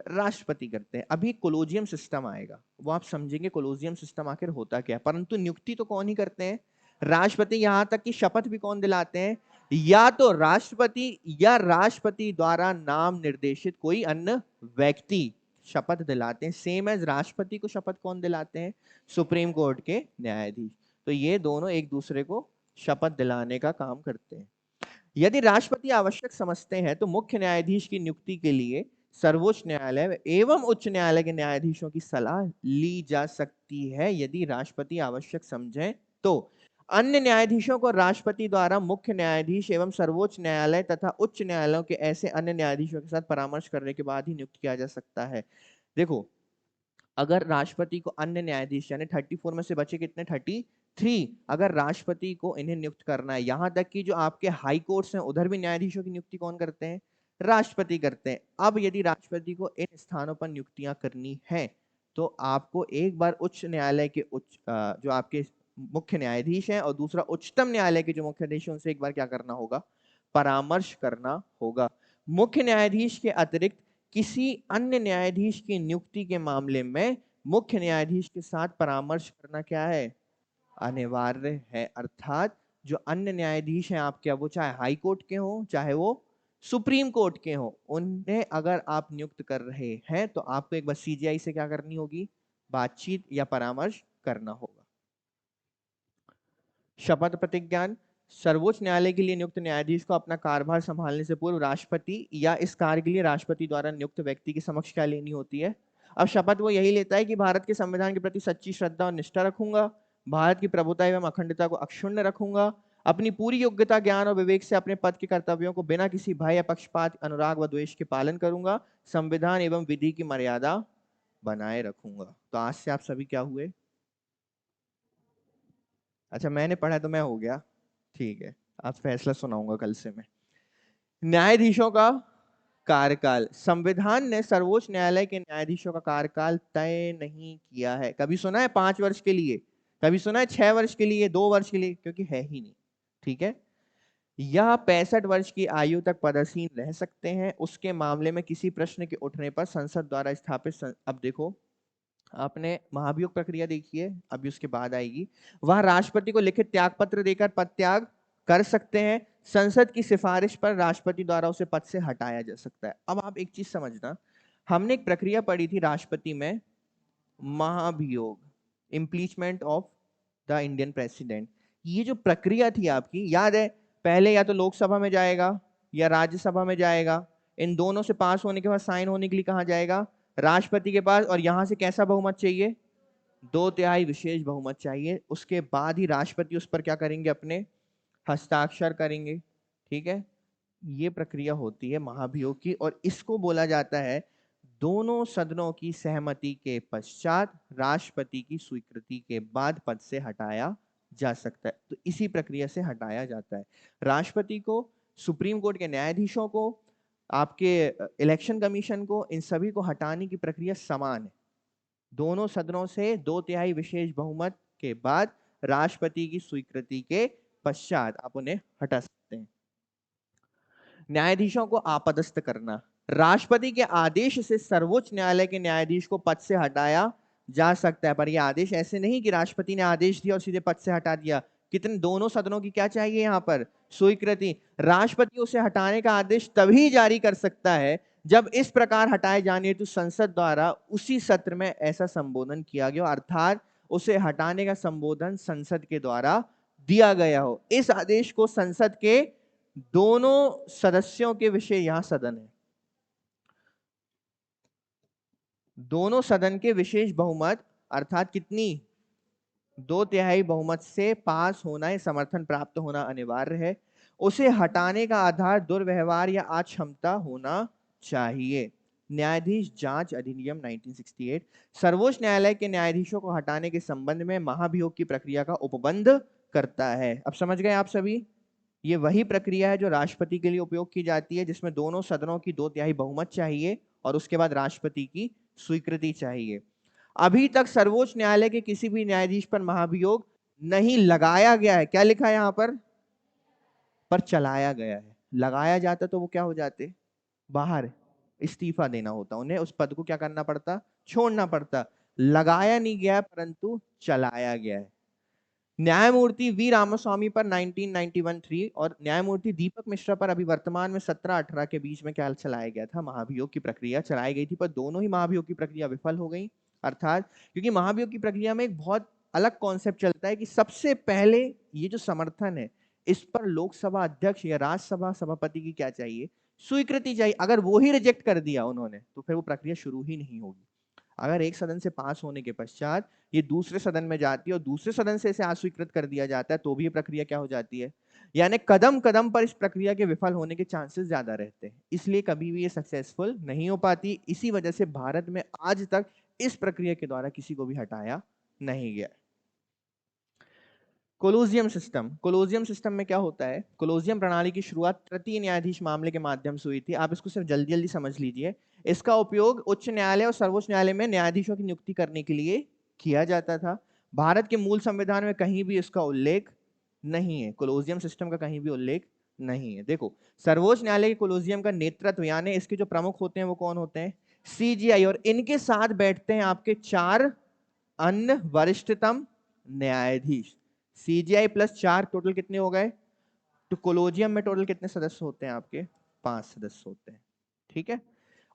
राष्ट्रपति करते हैं। अभी कोलोजियम सिस्टम आएगा, वो आप समझेंगे कोलोजियम सिस्टम आखिर होता क्या है। परंतु नियुक्ति तो कौन ही करते हैं? राष्ट्रपति। यहां तक कि शपथ भी कौन दिलाते हैं? या तो राष्ट्रपति या राष्ट्रपति द्वारा नाम निर्देशित कोई अन्य व्यक्ति शपथ दिलाते हैं। सेम एज राष्ट्रपति को शपथ कौन दिलाते हैं? सुप्रीम कोर्ट के न्यायाधीश। तो ये दोनों एक दूसरे को शपथ दिलाने का काम करते हैं। यदि राष्ट्रपति आवश्यक समझते हैं तो मुख्य न्यायाधीश की नियुक्ति के लिए सर्वोच्च न्यायालय एवं उच्च न्यायालय के न्यायाधीशों की सलाह ली जा सकती है। यदि राष्ट्रपति आवश्यक समझें तो अन्य न्यायाधीशों को राष्ट्रपति द्वारा मुख्य न्यायाधीश एवं सर्वोच्च न्यायालय तथा उच्च न्यायालयों के ऐसे अन्य न्यायाधीशों के साथ परामर्श करने के बाद ही नियुक्त किया जा सकता है। देखो, अगर राष्ट्रपति को अन्य न्यायाधीश, यानी 34 में से बचे कितने? 33। अगर राष्ट्रपति को इन्हें नियुक्त करना है, यहां तक कि जो आपके हाई कोर्ट्स हैं उधर भी न्यायाधीशों की नियुक्ति कौन करते हैं? राष्ट्रपति करते हैं। अब यदि राष्ट्रपति को इन स्थानों पर नियुक्तियां करनी है तो आपको एक बार उच्च न्यायालय के जो आपके मुख्य न्यायाधीश हैं और दूसरा उच्चतम न्यायालय के जो मुख्य न्यायाधीश हैं उनसे एक बार क्या करना होगा? परामर्श करना होगा। मुख्य न्यायाधीश के अतिरिक्त किसी अन्य न्यायाधीश की नियुक्ति के मामले में मुख्य न्यायाधीश के साथ परामर्श करना क्या है, अनिवार्य है। अर्थात जो अन्य न्यायाधीश हैं आपके, वो चाहे हाई कोर्ट के हों चाहे वो सुप्रीम कोर्ट के हों, उन्हें अगर आप नियुक्त कर रहे हैं तो आपको एक बार सीजीआई से क्या करनी होगी, बातचीत या परामर्श करना होगा। शपथ प्रतिज्ञान, सर्वोच्च न्यायालय के लिए नियुक्त न्यायाधीश को अपना कार्यभार संभालने से पूर्व राष्ट्रपति या इस कार्य के लिए राष्ट्रपति द्वारा नियुक्त व्यक्ति के समक्ष क्या लेनी होती है। अब शपथ वो यही लेता है कि भारत के संविधान के प्रति सच्ची श्रद्धा और निष्ठा रखूंगा, भारत की प्रभुता एवं अखंडता को अक्षुण्ण रखूंगा, अपनी पूरी योग्यता ज्ञान और विवेक से अपने पद के कर्तव्यों को बिना किसी भय या पक्षपात, अनुराग व द्वेष के पालन करूंगा, संविधान एवं विधि की मर्यादा बनाए रखूंगा। तो आज से आप सभी क्या हुए, अच्छा मैंने पढ़ा तो मैं हो गया, ठीक है, आज फैसला सुनाऊंगा कल से मैं। न्यायाधीशों का कार्यकाल, संविधान ने सर्वोच्च न्यायालय के न्यायाधीशों का कार्यकाल तय नहीं किया है। कभी सुना है 5 वर्ष के लिए, कभी सुना है 6 वर्ष के लिए, 2 वर्ष के लिए, क्योंकि है ही नहीं, ठीक है। यह 65 वर्ष की आयु तक पदासीन रह सकते हैं। उसके मामले में किसी प्रश्न के उठने पर संसद द्वारा स्थापित अब देखो, आपने महाभियोग प्रक्रिया देखी है, अभी उसके बाद आएगी, वह राष्ट्रपति को लिखित त्याग पत्र देकर पद त्याग कर सकते हैं। संसद की सिफारिश पर राष्ट्रपति द्वारा उसे पद से हटाया जा सकता है। अब आप एक चीज समझना, हमने एक प्रक्रिया पढ़ी थी राष्ट्रपति में, महाभियोग, impeachment of the Indian president. ये जो प्रक्रिया थी आपकी याद है, पहले या तो लोकसभा में जाएगा या राज्यसभा में जाएगा, इन दोनों से पास होने के बाद साइन होने के लिए कहां जाएगा, राष्ट्रपति के पास, और यहां से कैसा बहुमत चाहिए, 2/3 विशेष बहुमत चाहिए। उसके बाद ही राष्ट्रपति उस पर क्या करेंगे, अपने हस्ताक्षर करेंगे, ठीक है। ये प्रक्रिया होती है महाभियोग की, और इसको बोला जाता है दोनों सदनों की सहमति के पश्चात राष्ट्रपति की स्वीकृति के बाद पद से हटाया जा सकता है। तो इसी प्रक्रिया से हटाया जाता है। राष्ट्रपति को, सुप्रीम कोर्ट के न्यायाधीशों को, आपके इलेक्शन कमीशन को, इन सभी को हटाने की प्रक्रिया समान है। दोनों सदनों से 2/3 विशेष बहुमत के बाद राष्ट्रपति की स्वीकृति के पश्चात आप उन्हें हटा सकते हैं। न्यायाधीशों को आपदस्थ करना, राष्ट्रपति के आदेश से सर्वोच्च न्यायालय के न्यायाधीश को पद से हटाया जा सकता है, पर यह आदेश ऐसे नहीं कि राष्ट्रपति ने आदेश दिया और सीधे पद से हटा दिया। कितने, दोनों सदनों की क्या चाहिए यहां पर, स्वीकृति। राष्ट्रपति उसे हटाने का आदेश तभी जारी कर सकता है जब इस प्रकार हटाए जाने हेतु संसद द्वारा उसी सत्र में ऐसा संबोधन किया गया, अर्थात उसे हटाने का संबोधन संसद के द्वारा दिया गया हो। इस आदेश को संसद के दोनों सदस्यों के विषय, यहां सदन है, दोनों सदन के विशेष बहुमत अर्थात कितनी, 2/3 बहुमत से पास होना है, समर्थन प्राप्त होना अनिवार्य है। उसे हटाने का आधार दुर्व्यवहार या अक्षमता होना चाहिए। न्यायाधीश जांच अधिनियम 1968 सर्वोच्च न्यायालय के न्यायाधीशों को हटाने के संबंध में महाभियोग की प्रक्रिया का उपबंध करता है। अब समझ गए आप सभी, ये वही प्रक्रिया है जो राष्ट्रपति के लिए उपयोग की जाती है, जिसमें दोनों सदनों की 2/3 बहुमत चाहिए और उसके बाद राष्ट्रपति की स्वीकृति चाहिए। अभी तक सर्वोच्च न्यायालय के किसी भी न्यायाधीश पर महाभियोग नहीं लगाया गया है। क्या लिखा है यहां पर चलाया गया है। लगाया जाता तो वो क्या हो जाते, बाहर, इस्तीफा देना होता, उन्हें उस पद को क्या करना पड़ता, छोड़ना पड़ता। लगाया नहीं गया परंतु चलाया गया है। न्यायमूर्ति वी रामास्वामी पर 1991 और न्यायमूर्ति दीपक मिश्रा पर अभी वर्तमान में 17-18 के बीच में क्या चलाया गया था, महाभियोग की प्रक्रिया चलाई गई थी, पर दोनों ही महाभियोग की प्रक्रिया विफल हो गई। अर्थात क्योंकि महाभियोग की प्रक्रिया में एक बहुत अलग कॉन्सेप्ट चलता है कि सबसे पहले ये जो समर्थन है, इस पर लोकसभा अध्यक्ष या राज्यसभा सभापति की क्या चाहिए, स्वीकृति चाहिए। अगर वो ही रिजेक्ट कर दिया उन्होंने तो फिर वो प्रक्रिया शुरू ही नहीं होगी। अगर एक सदन से पास होने के पश्चात ये दूसरे सदन में जाती है और दूसरे सदन से इसे अस्वीकृत कर दिया जाता है तो भी ये प्रक्रिया क्या हो जाती है, यानी कदम कदम पर इस प्रक्रिया के विफल होने के चांसेस ज्यादा रहते हैं, इसलिए कभी भी ये सक्सेसफुल नहीं हो पाती। इसी वजह से भारत में आज तक इस प्रक्रिया के द्वारा किसी को भी हटाया नहीं गया। कोलोजियम सिस्टम, कोलोजियम सिस्टम में क्या होता है, कोलोजियम प्रणाली की शुरुआत तृतीय न्यायाधीश मामले के माध्यम से हुई थी। आप इसको सिर्फ जल्दी जल्दी समझ लीजिए। इसका उपयोग उच्च न्यायालय और सर्वोच्च न्यायालय में न्यायाधीशों की नियुक्ति करने के लिए किया जाता था। भारत के मूल संविधान में कहीं भी इसका उल्लेख नहीं है, कोलोजियम सिस्टम का कहीं भी उल्लेख नहीं है। देखो, सर्वोच्च न्यायालय के कोलोजियम का नेतृत्व यानी इसके जो प्रमुख होते हैं वो कौन होते हैं, सीजीआई, और इनके साथ बैठते हैं आपके 4 अन्य वरिष्ठतम न्यायाधीश। सीजीआई प्लस 4 टोटल कितने हो गए? तो कोलोजियम में टोटल कितने सदस्य होते हैं आपके? 5 सदस्य होते हैं। ठीक है।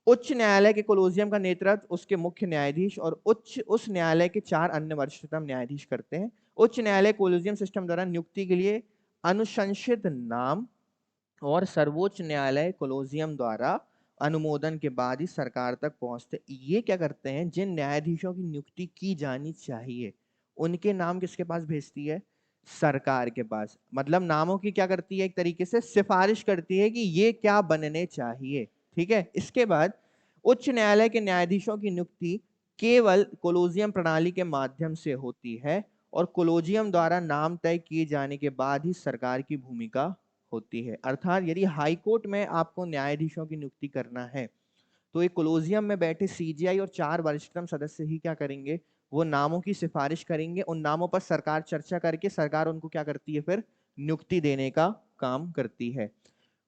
उच्च न्यायालय के कोलोजियम का नेतृत्व उसके मुख्य न्यायाधीश और उस न्यायालय के 4 अन्य वरिष्ठतम न्यायाधीश करते हैं। उच्च न्यायालय कोलोजियम सिस्टम द्वारा नियुक्ति के लिए अनुशंसित नाम और सर्वोच्च न्यायालय कोलोजियम द्वारा अनुमोदन के बाद ही सरकार तक पहुंचते। ये क्या करते हैं? जिन न्यायाधीशों की नियुक्ति की जानी चाहिए उनके नाम किसके पास भेजती है? सरकार के पास। मतलब नामों की क्या करती है? एक तरीके से सिफारिश करती है कि ये क्या बनने चाहिए। ठीक है। इसके बाद उच्च न्यायालय के न्यायाधीशों की नियुक्ति केवल कोलोजियम प्रणाली के माध्यम से होती है और कोलोजियम द्वारा नाम तय किए जाने के बाद ही सरकार की भूमिका होती है। अर्थात यदि हाईकोर्ट में आपको न्यायाधीशों की नियुक्ति करना है तो एक कोलोजियम में बैठे सीजीआई और 4 वरिष्ठतम सदस्य ही क्या करेंगे? वो नामों की सिफारिश करेंगे। उन नामों पर सरकार चर्चा करके सरकार उनको क्या करती है? फिर नियुक्ति देने का काम करती है।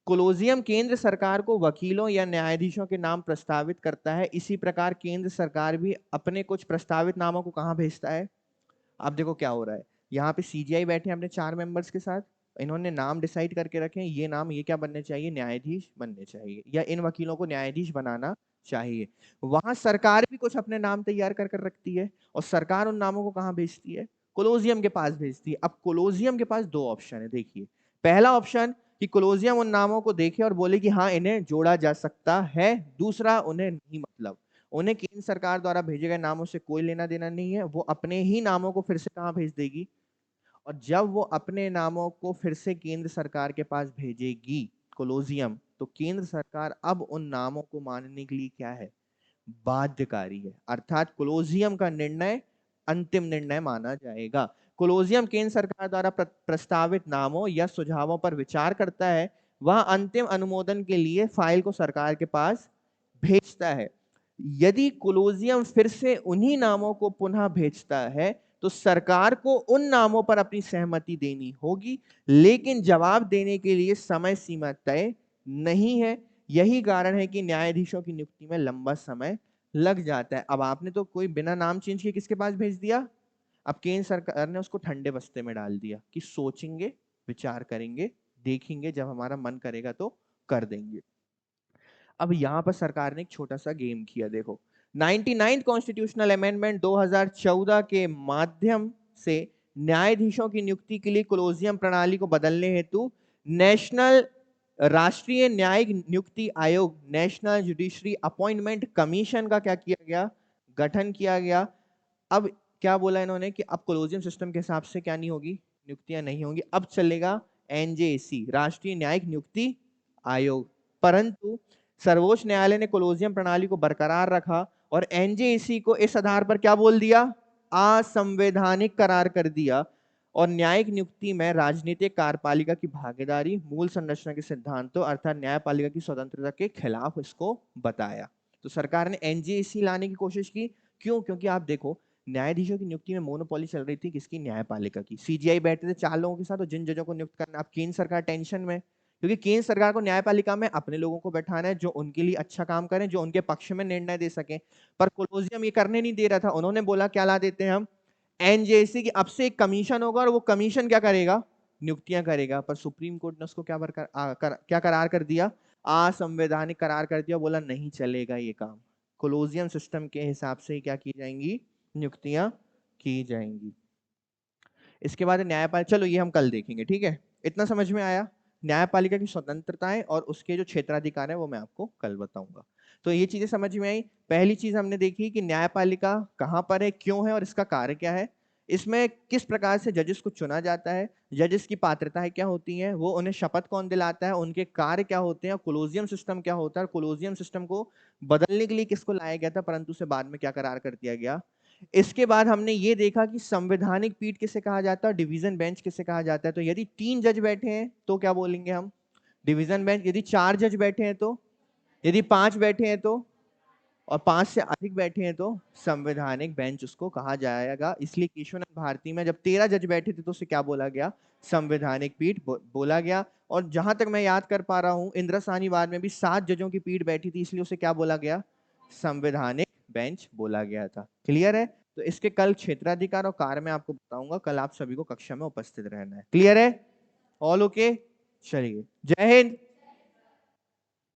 कोलोजियम केंद्र सरकार को वकीलों या न्यायाधीशों के नाम प्रस्तावित करता है। इसी प्रकार केंद्र सरकार भी अपने कुछ प्रस्तावित नामों को कहां भेजता है? अब देखो क्या हो रहा है। यहाँ पे सीजीआई बैठे हैं अपने 4 मेंबर्स के साथ, इन्होंने नाम डिसाइड करके रखे हैं, ये नाम ये क्या बनने चाहिए? न्यायाधीश बनने चाहिए, या इन वकीलों को न्यायाधीश बनाना चाहिए। वहां सरकार भी कुछ अपने नाम तैयार कर कर रखती है और सरकार उन नामों को कहां भेजती है? कोलोजियम के पास भेजती है। अब कोलोजियम के पास 2 ऑप्शन है। देखिए, पहला ऑप्शन कि कोलोजियम उन नामों को देखे और बोले कि हाँ इन्हें जोड़ा जा सकता है। दूसरा, उन्हें नहीं, मतलब उन्हें केंद्र सरकार द्वारा भेजे गए नामों से कोई लेना देना नहीं है। वो अपने ही नामों को फिर से कहां भेज देगी? और जब वो अपने नामों को फिर से केंद्र सरकार के पास भेजेगी कोलोजियम, तो केंद्र सरकार अब उन नामों को मानने के लिए क्या है? बाध्यकारी है। अर्थात कोलोजियम का निर्णय अंतिम निर्णय माना जाएगा। कोलोजियम केंद्र सरकार द्वारा प्रस्तावित नामों या सुझावों पर विचार करता है। वह अंतिम अनुमोदन के लिए फाइल को सरकार के पास भेजता है। यदि कोलोजियम फिर से उन्हीं नामों को पुनः भेजता है तो सरकार को उन नामों पर अपनी सहमति देनी होगी, लेकिन जवाब देने के लिए समय सीमा तय नहीं है। यही कारण है कि न्यायाधीशों की नियुक्ति में लंबा समय लग जाता है। अब आपने तो कोई बिना नाम चेंज किए किसके पास भेज दिया? अब केंद्र सरकार ने उसको ठंडे बस्ते में डाल दिया कि सोचेंगे, विचार करेंगे, देखेंगे, जब हमारा मन करेगा तो कर देंगे। अब यहां पर सरकार ने एक छोटा सा गेम किया। देखो, 99th कॉन्स्टिट्यूशनल अमेंडमेंट 2014 के माध्यम से न्यायाधीशों की नियुक्ति के लिए कोलोजियम प्रणाली को बदलने हेतु नेशनल राष्ट्रीय न्यायिक नियुक्ति आयोग, नेशनल जुडिशरी अपॉइंटमेंट कमीशन का क्या किया गया? गठन किया गया। अब क्या बोला इन्होंने कि अब कोलोजियम सिस्टम के हिसाब से क्या नहीं होगी? नियुक्तियां नहीं होंगी। अब चलेगा एनजेसी, राष्ट्रीय न्यायिक नियुक्ति आयोग। परंतु सर्वोच्च न्यायालय ने कोलोजियम प्रणाली को बरकरार रखा और एनजेसी को इस आधार पर क्या बोल दिया? असंवैधानिक करार कर दिया और न्यायिक नियुक्ति में राजनीतिक कार्यपालिका की भागीदारी मूल संरचना के सिद्धांतों अर्थात न्यायपालिका की स्वतंत्रता के खिलाफ इसको बताया। तो सरकार ने एनजेसी लाने की कोशिश की। क्यों? क्योंकि आप देखो, न्यायाधीशों की नियुक्ति में मोनोपोली चल रही थी किसकी? न्यायपालिका की। सीजीआई बैठे थे 4 लोगों के साथ और जिन जजों को नियुक्त करना, अब केंद्र सरकार टेंशन में, क्योंकि केंद्र सरकार को न्यायपालिका में अपने लोगों को बैठाना है जो उनके लिए अच्छा काम करें, जो उनके पक्ष में निर्णय दे सकें। पर कोलोजियम ये करने नहीं दे रहा था। उन्होंने बोला क्या ला देते हैं हम? एनजेसी की। अब से एक कमीशन होगा और वो कमीशन क्या करेगा? नियुक्तियां करेगा। पर सुप्रीम कोर्ट ने उसको क्या करार कर दिया? असंवैधानिक करार कर दिया। बोला नहीं चलेगा ये काम, कोलोजियम सिस्टम के हिसाब से क्या की जाएंगी? नियुक्तियां की जाएंगी। इसके बाद न्यायपालिका, चलो ये हम कल देखेंगे। ठीक है, इतना समझ में आया? न्यायपालिका की स्वतंत्रताएं और उसके जो क्षेत्राधिकार है वो मैं आपको कल बताऊंगा। तो ये चीजें समझ में आई। पहली चीज हमने देखी कि न्यायपालिका कहां पर है, क्यों है और इसका कार्य क्या है। इसमें किस प्रकार से जजेस को चुना जाता है, जजेस की पात्रताएं क्या होती हैं, वो उन्हें शपथ कौन दिलाता है, उनके कार्य क्या होते हैं, कोलोजियम सिस्टम क्या होता है, कोलोजियम सिस्टम को बदलने के लिए किसको लाया गया था, परंतु से बाद में क्या करार कर दिया गया। इसके बाद हमने ये देखा कि संवैधानिक पीठ किसे कहा जाता है और डिवीजन बेंच किसे कहा जाता है। तो यदि 3 जज बैठे हैं तो क्या बोलेंगे हम? Division bench. यदि 4 जज बैठे हैं तो, यदि 5 बैठे हैं तो, और 5 से अधिक बैठे हैं तो संवैधानिक बेंच उसको कहा जाएगा। इसलिए केशवनाथ भारती में जब 13 जज बैठे थे तो उसे क्या बोला गया? संवैधानिक पीठ बोला गया। और जहां तक मैं याद कर पा रहा हूं, इंदिरा साहनीवाद में भी 7 जजों की पीठ बैठी थी, इसलिए उसे क्या बोला गया? संवैधानिक बेंच बोला गया था। क्लियर है? तो इसके कल क्षेत्राधिकार और कार्य में आपको बताऊंगा। कल आप सभी को कक्षा में उपस्थित रहना है। क्लियर है? All okay? चलिए, जय हिंद।